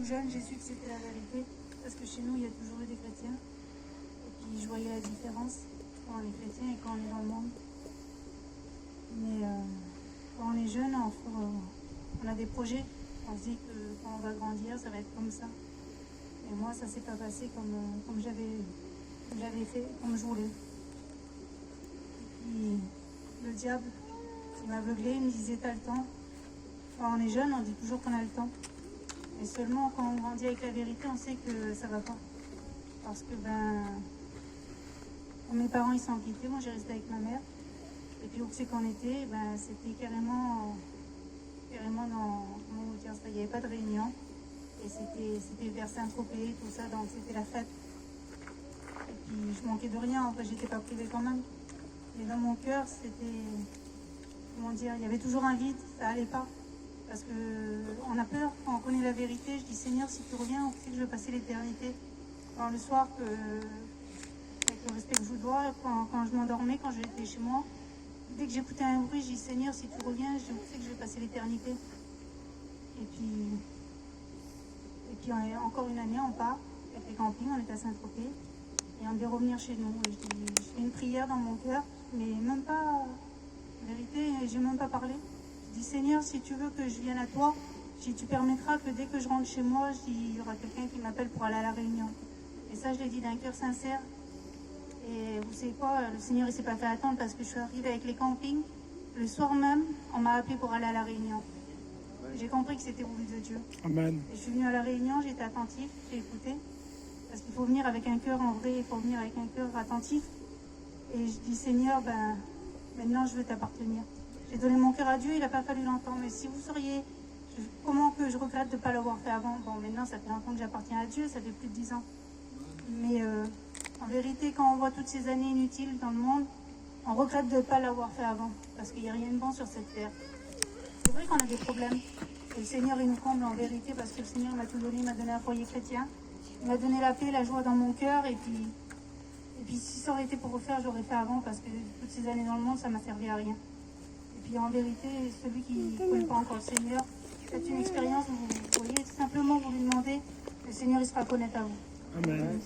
jeune, j'ai su que c'était la vérité. Parce que chez nous, il y a toujours eu des chrétiens. Et puis je voyais la différence quand on est chrétien et quand on est dans le monde. Mais quand on est jeune, on a des projets. On se dit que quand on va grandir, ça va être comme ça. Et moi, ça s'est pas passé comme j'avais fait, comme je voulais. Et puis, le diable, il m'aveuglait, il me disait t'as le temps. Quand on est jeune, on dit toujours qu'on a le temps. Et seulement quand on grandit avec la vérité, on sait que ça va pas. Parce que quand mes parents ils sont quittés, moi j'ai resté avec ma mère. Et puis où c'est qu'on était, c'était carrément dans, comment vous dire ça, il n'y avait pas de réunion. Et c'était vers Saint-Tropez, tout ça, donc c'était la fête. Et puis je manquais de rien, en fait j'étais pas privée quand même. Mais dans mon cœur, c'était, comment dire, il y avait toujours un vide, ça allait pas. Parce qu'on a peur, quand on connaît la vérité, je dis Seigneur, si tu reviens, où c'est que je vais passer l'éternité? Alors le soir, avec le respect que je vous dois, quand je m'endormais, quand j'étais chez moi, dès que j'écoutais un bruit, je dis Seigneur, si tu reviens, je dis où c'est que je vais passer l'éternité? Et puis encore une année, on part avec les campings, on est à Saint-Tropez, et on devait revenir chez nous. Et je fais une prière dans mon cœur, mais même pas, en vérité, j'ai même pas parlé. Je dis Seigneur, si tu veux que je vienne à toi, si tu permettras que dès que je rentre chez moi, il y aura quelqu'un qui m'appelle pour aller à la réunion. Et ça, je l'ai dit d'un cœur sincère. Et vous savez quoi, le Seigneur il s'est pas fait attendre parce que je suis arrivée avec les campings. Le soir même, on m'a appelé pour aller à la réunion. J'ai compris que c'était voulu de Dieu. Amen. Et je suis venue à la réunion, j'étais attentif, j'ai écouté. Parce qu'il faut venir avec un cœur en vrai, il faut venir avec un cœur attentif. Et je dis Seigneur, maintenant je veux t'appartenir. J'ai donné mon cœur à Dieu, il n'a pas fallu longtemps. Mais si vous sauriez comment que je regrette de ne pas l'avoir fait avant. Bon, maintenant ça fait longtemps que j'appartiens à Dieu, ça fait plus de 10 ans. Mais en vérité, quand on voit toutes ces années inutiles dans le monde, on regrette de ne pas l'avoir fait avant. Parce qu'il n'y a rien de bon sur cette terre. C'est vrai qu'on a des problèmes. Et le Seigneur, il nous comble en vérité parce que le Seigneur m'a tout donné, il m'a donné un foyer chrétien. Il m'a donné la paix, la joie dans mon cœur. Et puis si ça aurait été pour refaire, j'aurais fait avant parce que toutes ces années dans le monde, ça m'a servi à rien. Et puis en vérité, celui qui ne connaît pas encore le Seigneur, faites une expérience, vous voyez, simplement vous lui demandez, le Seigneur il sera connaître à vous. Amen.